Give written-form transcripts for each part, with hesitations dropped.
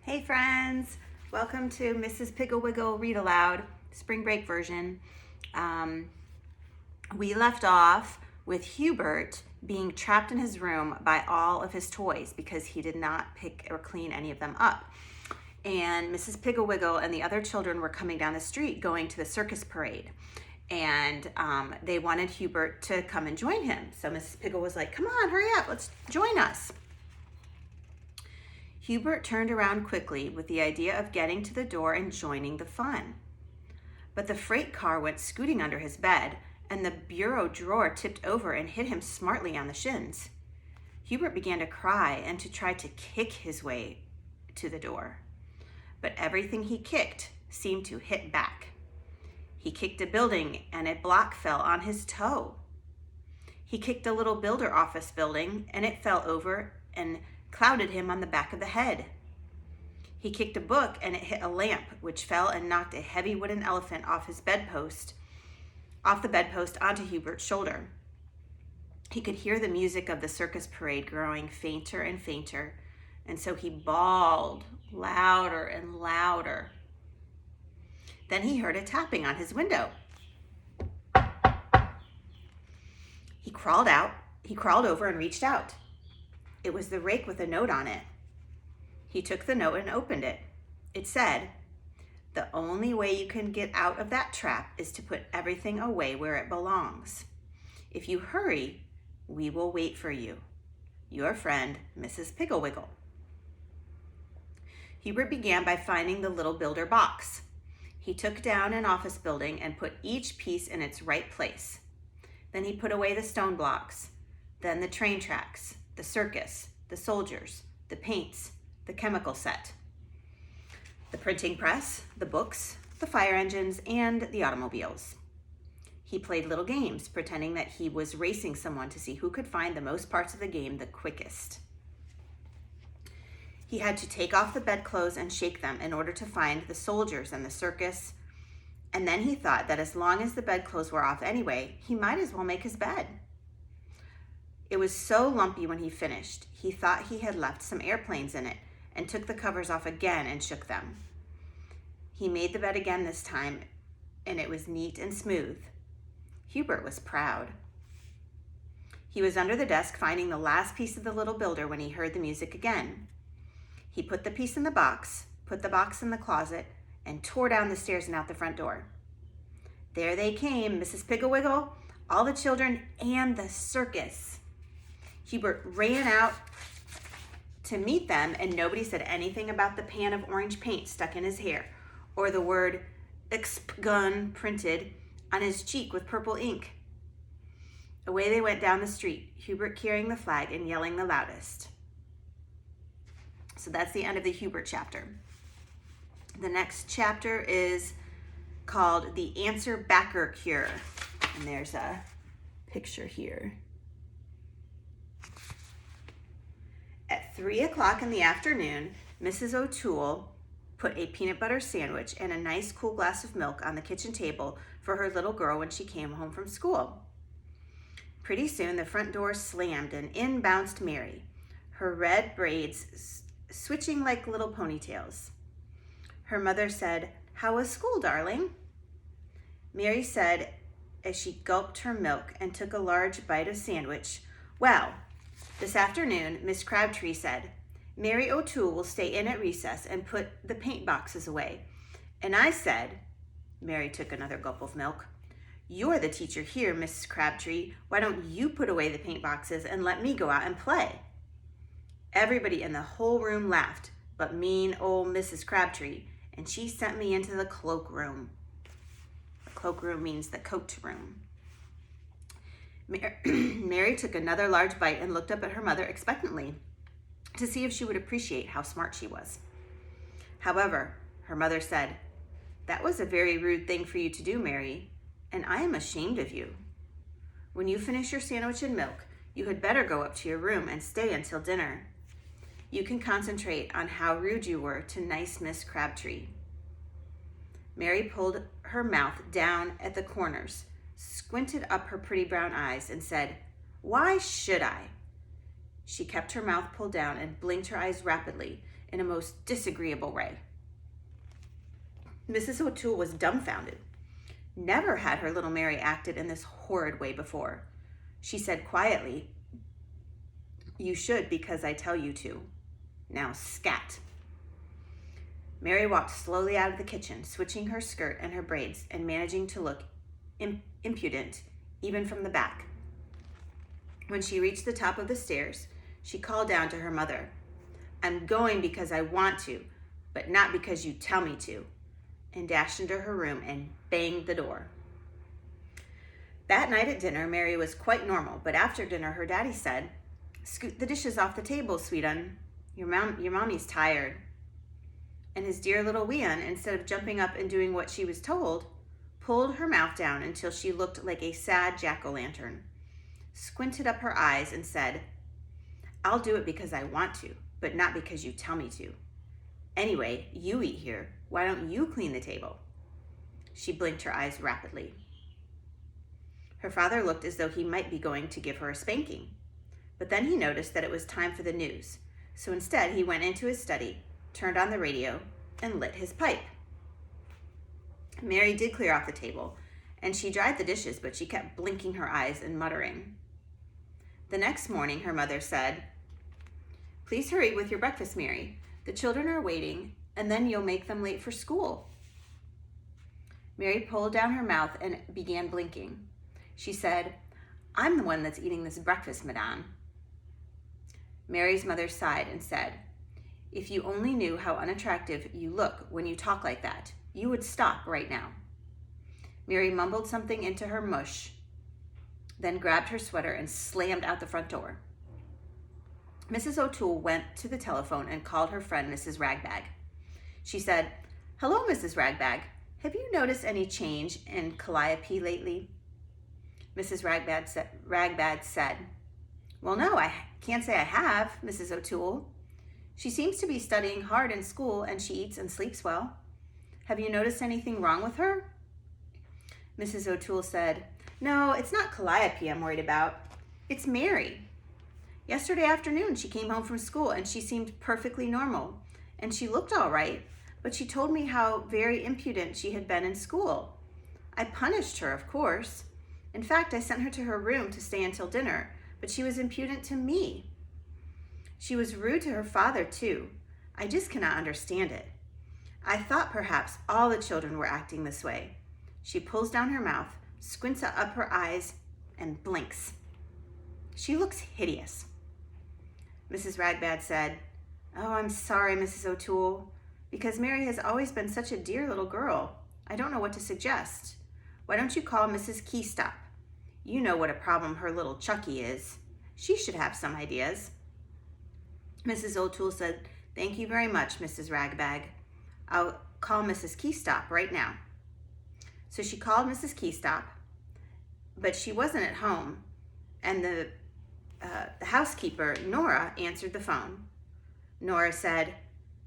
Hey friends, welcome to Mrs. Piggle Wiggle Read Aloud, spring break version. We left off with Hubert being trapped in his room by all of his toys because he did not pick or clean any of them up. And Mrs. Piggle Wiggle and the other children were coming down the street going to the circus parade. And they wanted Hubert to come and join him. So Mrs. Piggle was like, come on, hurry up, let's join us. Hubert turned around quickly with the idea of getting to the door and joining the fun. But the freight car went scooting under his bed, and the bureau drawer tipped over and hit him smartly on the shins. Hubert began to cry and to try to kick his way to the door. But everything he kicked seemed to hit back. He kicked a building, and a block fell on his toe. He kicked a little builder office building, and it fell over and clouded him on the back of the head. He kicked a book and it hit a lamp, which fell and knocked a heavy wooden elephant off the bedpost onto Hubert's shoulder. He could hear the music of the circus parade growing fainter and fainter, and so he bawled louder and louder. Then he heard a tapping on his window. He crawled over and reached out. It was the rake with a note on it. He took the note and opened it. It said, "The only way you can get out of that trap is to put everything away where it belongs. If you hurry, we will wait for you. Your friend, Mrs. Piggle Wiggle." Hubert began by finding the little builder box. He took down an office building and put each piece in its right place. Then he put away the stone blocks, then the train tracks, the circus, the soldiers, the paints, the chemical set, the printing press, the books, the fire engines, and the automobiles. He played little games, pretending that he was racing someone to see who could find the most parts of the game the quickest. He had to take off the bedclothes and shake them in order to find the soldiers and the circus, and then he thought that as long as the bedclothes were off anyway, he might as well make his bed. It was so lumpy when he finished, he thought he had left some airplanes in it and took the covers off again and shook them. He made the bed again this time, and it was neat and smooth. Hubert was proud. He was under the desk finding the last piece of the little builder when he heard the music again. He put the piece in the box, put the box in the closet, and tore down the stairs and out the front door. There they came, Mrs. Piggle Wiggle, all the children, and the circus. Hubert ran out to meet them, and nobody said anything about the pan of orange paint stuck in his hair or the word "Exp-gun" printed on his cheek with purple ink. Away they went down the street, Hubert carrying the flag and yelling the loudest. So that's the end of the Hubert chapter. The next chapter is called The Answer Backer Cure, and there's a picture here. At 3 o'clock in the afternoon, Mrs. O'Toole put a peanut butter sandwich and a nice cool glass of milk on the kitchen table for her little girl when she came home from school. Pretty soon the front door slammed and in bounced Mary, her red braids switching like little ponytails. Her mother said, "How was school, darling?" Mary said as she gulped her milk and took a large bite of sandwich, "Well, this afternoon, Miss Crabtree said, Mary O'Toole will stay in at recess and put the paint boxes away. And I said," Mary took another gulp of milk, "You're the teacher here, Miss Crabtree. Why don't you put away the paint boxes and let me go out and play?" Everybody in the whole room laughed, but mean old Mrs. Crabtree, and she sent me into the cloakroom. The cloakroom means the coat room. Mary took another large bite and looked up at her mother expectantly to see if she would appreciate how smart she was. However, her mother said, "That was a very rude thing for you to do, Mary, and I am ashamed of you. When you finish your sandwich and milk, you had better go up to your room and stay until dinner. You can concentrate on how rude you were to nice Miss Crabtree." Mary pulled her mouth down at the corners, squinted up her pretty brown eyes, and said, "Why should I?" She kept her mouth pulled down and blinked her eyes rapidly in a most disagreeable way. Mrs. O'Toole was dumbfounded. Never had her little Mary acted in this horrid way before. She said quietly, "You should because I tell you to. Now scat." Mary walked slowly out of the kitchen, switching her skirt and her braids and managing to look impudent even from the back. When she reached the top of the stairs, she called down to her mother, "I'm going because I want to, but not because you tell me to," and dashed into her room and banged the door. That night at dinner, Mary was quite normal, but after dinner, her daddy said, "Scoot the dishes off the table, sweet un. Your mommy's tired." And his dear little wee un, instead of jumping up and doing what she was told, pulled her mouth down until she looked like a sad jack-o'-lantern, squinted up her eyes and said, "I'll do it because I want to, but not because you tell me to. Anyway, you eat here. Why don't you clean the table?" She blinked her eyes rapidly. Her father looked as though he might be going to give her a spanking, but then he noticed that it was time for the news, so instead he went into his study, turned on the radio, and lit his pipe. Mary did clear off the table, and she dried the dishes, but she kept blinking her eyes and muttering. The next morning, her mother said, "Please hurry with your breakfast, Mary. The children are waiting, and then you'll make them late for school." Mary pulled down her mouth and began blinking. She said, "I'm the one that's eating this breakfast, madame." Mary's mother sighed and said, "If you only knew how unattractive you look when you talk like that, you would stop right now." Mary mumbled something into her mush, then grabbed her sweater and slammed out the front door. Mrs. O'Toole went to the telephone and called her friend, Mrs. Ragbag. She said, "Hello, Mrs. Ragbag. Have you noticed any change in Calliope lately?" Mrs. Ragbag said, "Well, no, I can't say I have, Mrs. O'Toole. She seems to be studying hard in school, and she eats and sleeps well. Have you noticed anything wrong with her?" Mrs. O'Toole said, "No, it's not Calliope I'm worried about. It's Mary. Yesterday afternoon, she came home from school, and she seemed perfectly normal, and she looked all right, but she told me how very impudent she had been in school. I punished her, of course. In fact, I sent her to her room to stay until dinner, but she was impudent to me. She was rude to her father, too. I just cannot understand it. I thought perhaps all the children were acting this way." She pulls down her mouth, squints up her eyes, and blinks. "She looks hideous." Mrs. Ragbag said, "Oh, I'm sorry, Mrs. O'Toole, because Mary has always been such a dear little girl. I don't know what to suggest. Why don't you call Mrs. Keystop? You know what a problem her little Chucky is. She should have some ideas." Mrs. O'Toole said, "Thank you very much, Mrs. Ragbag. I'll call Mrs. Keystop right now." So she called Mrs. Keystop, but she wasn't at home, and the housekeeper, Nora, answered the phone. Nora said,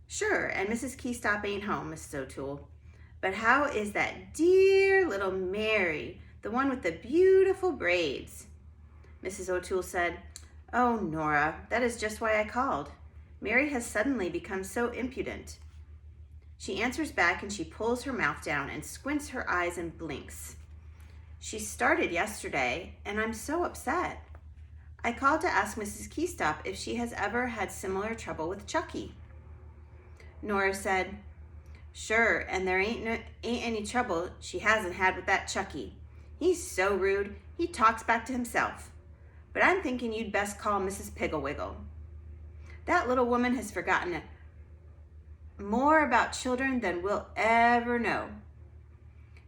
"Sure, and Mrs. Keystop ain't home, Mrs. O'Toole. But how is that dear little Mary, the one with the beautiful braids?" Mrs. O'Toole said, "Oh, Nora, that is just why I called. Mary has suddenly become so impudent." She answers back and she pulls her mouth down and squints her eyes and blinks. "She started yesterday, and I'm so upset. I called to ask Mrs. Keystop if she has ever had similar trouble with Chucky." Nora said, "Sure, and there ain't any trouble she hasn't had with that Chucky. He's so rude, he talks back to himself. But I'm thinking you'd best call Mrs. Pigglewiggle. That little woman has forgotten more about children than we'll ever know.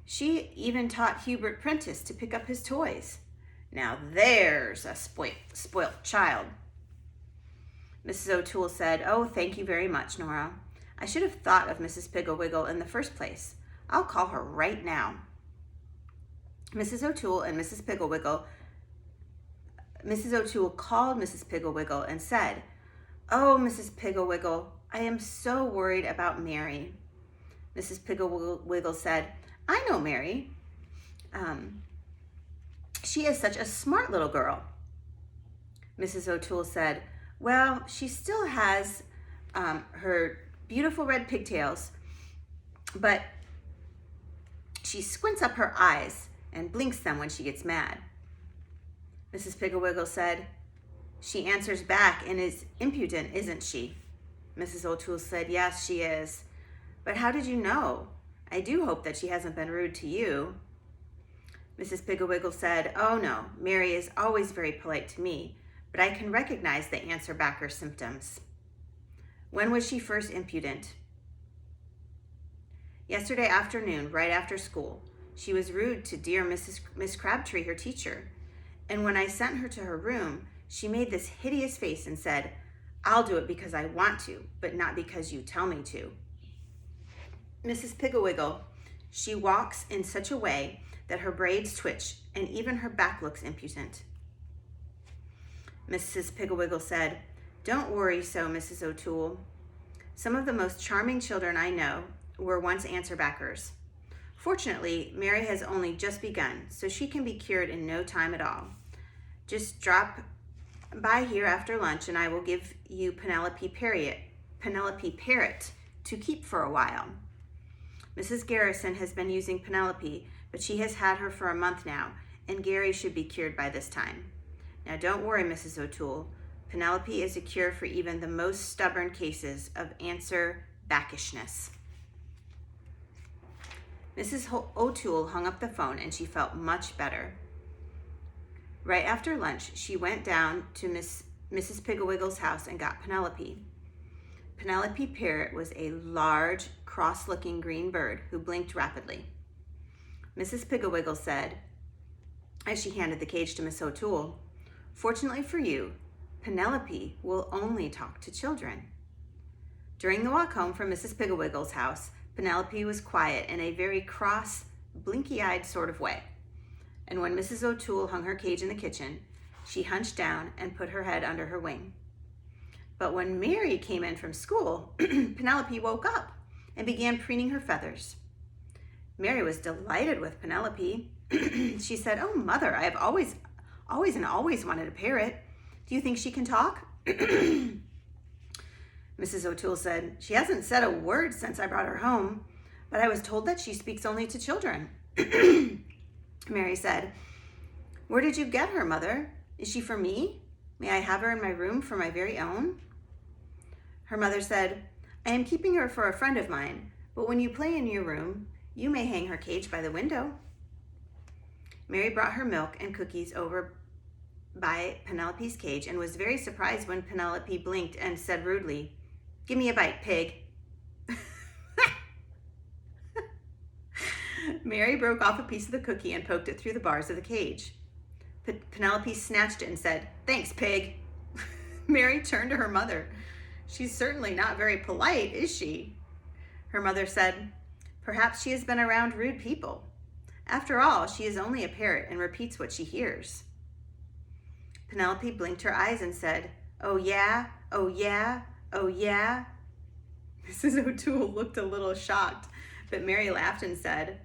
She even taught Hubert Prentice to pick up his toys. Now there's a spoilt child." Mrs. O'Toole said, "Oh, thank you very much, Nora. I should have thought of Mrs. Pigglewiggle in the first place. I'll call her right now." Mrs. O'Toole called Mrs. Pigglewiggle and said, "Oh, Mrs. Pigglewiggle, I am so worried about Mary." Mrs. Pigglewiggle said, "I know Mary. She is such a smart little girl." Mrs. O'Toole said, "Well, she still has her beautiful red pigtails, but she squints up her eyes and blinks them when she gets mad. Mrs. Piggle-Wiggle said, "She answers back and is impudent, isn't she?" Mrs. O'Toole said, "Yes, she is. But how did you know? I do hope that she hasn't been rude to you." Mrs. Piggle-Wiggle said, "Oh no, Mary is always very polite to me, but I can recognize the answer backer symptoms." "When was she first impudent?" "Yesterday afternoon, right after school. She was rude to dear Miss Crabtree, her teacher. And when I sent her to her room, she made this hideous face and said, 'I'll do it because I want to, but not because you tell me to.' Mrs. Piggle-Wiggle, she walks in such a way that her braids twitch and even her back looks impudent." Mrs. Piggle-Wiggle said, "Don't worry so, Mrs. O'Toole. Some of the most charming children I know were once answer-backers. Fortunately, Mary has only just begun, so she can be cured in no time at all. Just drop by here after lunch and I will give you Penelope Parrot to keep for a while. Mrs. Garrison has been using Penelope, but she has had her for a month now, and Gary should be cured by this time. Now don't worry, Mrs. O'Toole. Penelope is a cure for even the most stubborn cases of answer-backishness." Mrs. O'Toole hung up the phone and she felt much better. Right after lunch, she went down to Mrs. Piggle-Wiggle's house and got Penelope. Penelope Parrot was a large, cross-looking green bird who blinked rapidly. Mrs. Piggle-Wiggle said, as she handed the cage to Miss O'Toole, "Fortunately for you, Penelope will only talk to children." During the walk home from Mrs. Piggle-Wiggle's house, Penelope was quiet in a very cross, blinky-eyed sort of way. And when Mrs. O'Toole hung her cage in the kitchen, she hunched down and put her head under her wing. But when Mary came in from school, Penelope woke up and began preening her feathers. Mary was delighted with Penelope. She said, "Oh, Mother, I have always wanted a parrot. Do you think she can talk?" Mrs. O'Toole said, "She hasn't said a word since I brought her home, but I was told that she speaks only to children." Mary said, "Where did you get her, Mother? Is she for me? May I have her in my room for my very own?" Her mother said, "I am keeping her for a friend of mine, but when you play in your room, you may hang her cage by the window." Mary brought her milk and cookies over by Penelope's cage and was very surprised when Penelope blinked and said rudely, "Give me a bite, pig." Mary broke off a piece of the cookie and poked it through the bars of the cage. Penelope snatched it and said, "Thanks, pig." Mary turned to her mother. "She's certainly not very polite, is she?" Her mother said, "Perhaps she has been around rude people. After all, she is only a parrot and repeats what she hears." Penelope blinked her eyes and said, "Oh yeah, oh yeah, oh yeah." Mrs. O'Toole looked a little shocked, but Mary laughed and said,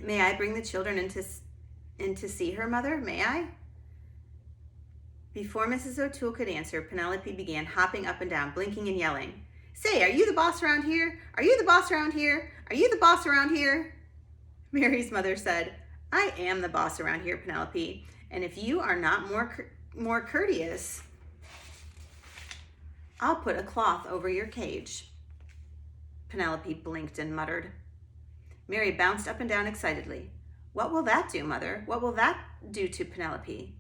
"May I bring the children in to see her, Mother? May I?" Before Mrs. O'Toole could answer, Penelope began hopping up and down, blinking and yelling, "Say, are you the boss around here? Are you the boss around here? Are you the boss around here?" Mary's mother said, "I am the boss around here, Penelope, and if you are not more courteous, I'll put a cloth over your cage." Penelope blinked and muttered. Mary bounced up and down excitedly. "What will that do, Mother? What will that do to Penelope?"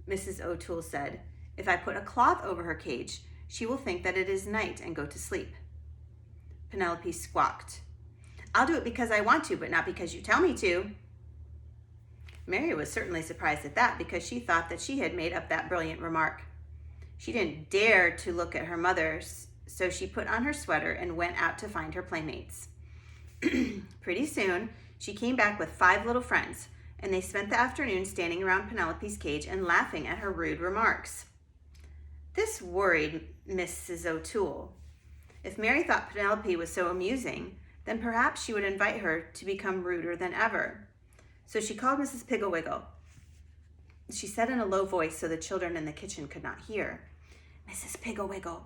Mrs. O'Toole said, "If I put a cloth over her cage, she will think that it is night and go to sleep." Penelope squawked, "I'll do it because I want to, but not because you tell me to." Mary was certainly surprised at that because she thought that she had made up that brilliant remark. She didn't dare to look at her mother, so she put on her sweater and went out to find her playmates. Pretty soon, she came back with 5 little friends, and they spent the afternoon standing around Penelope's cage and laughing at her rude remarks. This worried Mrs. O'Toole. If Mary thought Penelope was so amusing, then perhaps she would invite her to become ruder than ever. So she called Mrs. Piggle-Wiggle. She said in a low voice so the children in the kitchen could not hear, "Mrs. Piggle-Wiggle,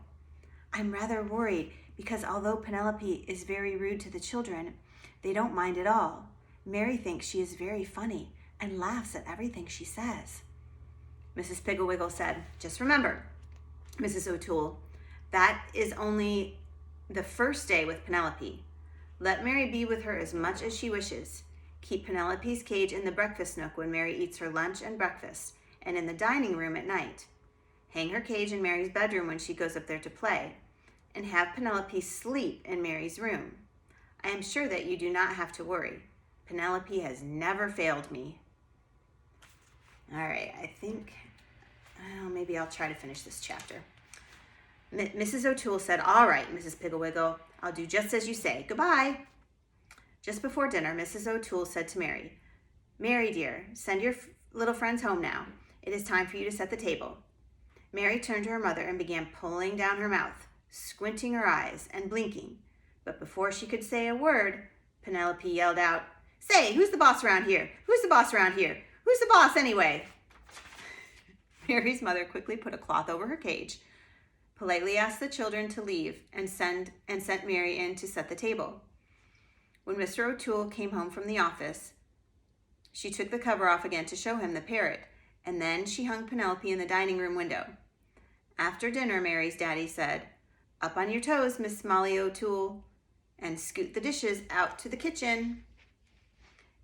I'm rather worried because although Penelope is very rude to the children, they don't mind at all. Mary thinks she is very funny and laughs at everything she says. Mrs. Piggle-Wiggle said, just remember, Mrs. O'Toole, that is only the first day with Penelope. Let Mary be with her as much as she wishes. Keep Penelope's cage in the breakfast nook when Mary eats her lunch and breakfast, and in the dining room at night. Hang her cage in Mary's bedroom when she goes up there to play, and have Penelope sleep in Mary's room. I am sure that you do not have to worry. Penelope has never failed me. All right, I think, maybe I'll try to finish this chapter. Mrs. O'Toole said, all right, Mrs. Piggle-Wiggle, I'll do just as you say. Goodbye. Just before dinner, Mrs. O'Toole said to Mary, Mary, dear, send your little friends home now. It is time for you to set the table. Mary turned to her mother and began pulling down her mouth, squinting her eyes and blinking. But before she could say a word, Penelope yelled out, Say, who's the boss around here? Who's the boss around here? Who's the boss anyway? Mary's mother quickly put a cloth over her cage, politely asked the children to leave, and sent Mary in to set the table. When Mr. O'Toole came home from the office, she took the cover off again to show him the parrot, and then she hung Penelope in the dining room window. After dinner, Mary's daddy said, Up on your toes, Miss Molly O'Toole, and scoot the dishes out to the kitchen.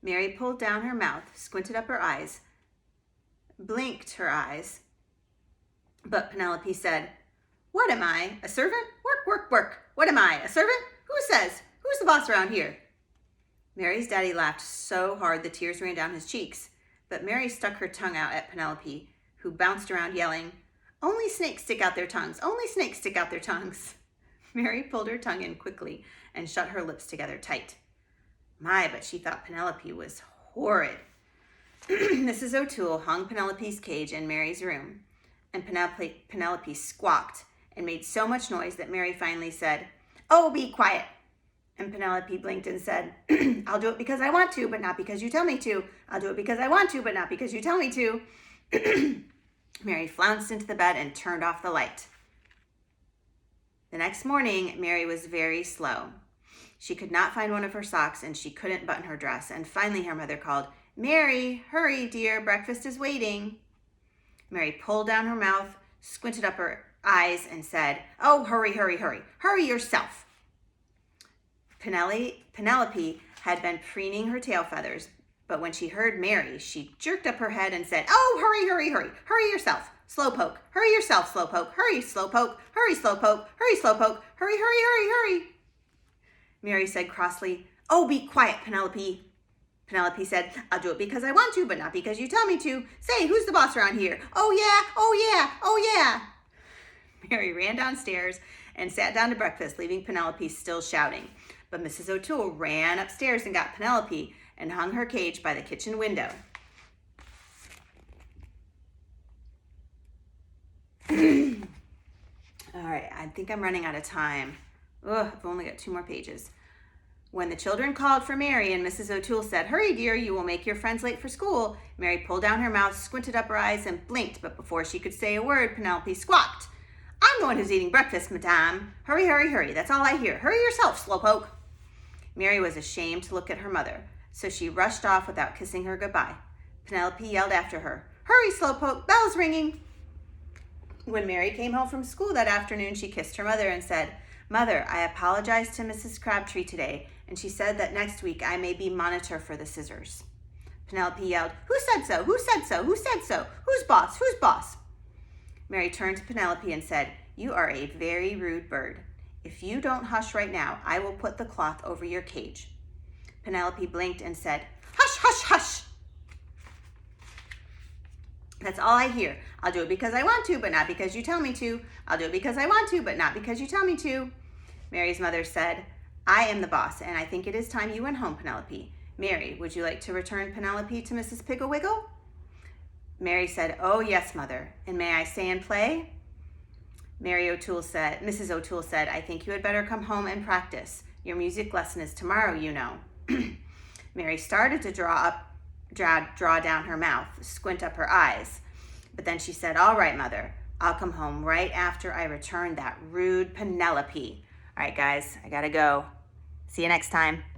Mary pulled down her mouth, squinted up her eyes, blinked her eyes, but Penelope said, What am I, a servant? Work, work, work. What am I, a servant? Who says? Who's the boss around here? Mary's daddy laughed so hard the tears ran down his cheeks, but Mary stuck her tongue out at Penelope, who bounced around yelling, Only snakes stick out their tongues. Only snakes stick out their tongues. Mary pulled her tongue in quickly and shut her lips together tight. My, but she thought Penelope was horrid. Mrs. O'Toole hung Penelope's cage in Mary's room, and Penelope squawked and made so much noise that Mary finally said, Oh, be quiet. And Penelope blinked and said, I'll do it because I want to, but not because you tell me to. I'll do it because I want to, but not because you tell me to. Mary flounced into the bed and turned off the light. The next morning, Mary was very slow. She could not find one of her socks, and she couldn't button her dress. And finally, her mother called, Mary, hurry, dear, breakfast is waiting. Mary pulled down her mouth, squinted up her eyes, and said, Oh, hurry, hurry, hurry. Hurry yourself. Penelope had been preening her tail feathers, but when she heard Mary, she jerked up her head and said, Oh, hurry, hurry, hurry. Hurry yourself, Slowpoke. Hurry yourself, Slowpoke. Hurry, Slowpoke. Hurry, Slowpoke. Hurry, Slowpoke. Hurry, hurry, hurry, hurry. Mary said crossly, Oh, be quiet, Penelope. Penelope said, I'll do it because I want to, but not because you tell me to. Say, who's the boss around here? Oh, yeah, oh, yeah, oh, yeah. Mary ran downstairs and sat down to breakfast, leaving Penelope still shouting. But Mrs. O'Toole ran upstairs and got Penelope and hung her cage by the kitchen window. All right, I think I'm running out of time. I've only got 2 more pages. When the children called for Mary and Mrs. O'Toole said, Hurry, dear, you will make your friends late for school, Mary pulled down her mouth, squinted up her eyes, and blinked, but before she could say a word, Penelope squawked. I'm the one who's eating breakfast, madame. Hurry, hurry, hurry. That's all I hear. Hurry yourself, Slowpoke. Mary was ashamed to look at her mother, so she rushed off without kissing her goodbye. Penelope yelled after her, Hurry, Slowpoke, bell's ringing. When Mary came home from school that afternoon, she kissed her mother and said, Mother, I apologized to Mrs. Crabtree today, and she said that next week I may be monitor for the scissors. Penelope yelled, Who said so? Who said so? Who said so? Who's boss? Who's boss? Mary turned to Penelope and said, You are a very rude bird. If you don't hush right now, I will put the cloth over your cage. Penelope blinked and said, Hush, hush, hush. That's all I hear. I'll do it because I want to, but not because you tell me to. I'll do it because I want to, but not because you tell me to. Mary's mother said, I am the boss, and I think it is time you went home, Penelope. Mary, would you like to return Penelope to Mrs. Piggle-Wiggle? Mary said, Oh, yes, Mother. And may I stay and play? Mrs. O'Toole said, I think you had better come home and practice. Your music lesson is tomorrow, you know. Mary started to draw down her mouth, squint up her eyes. But then she said, All right, Mother, I'll come home right after I return that rude Penelope. All right, guys, I gotta go. See you next time.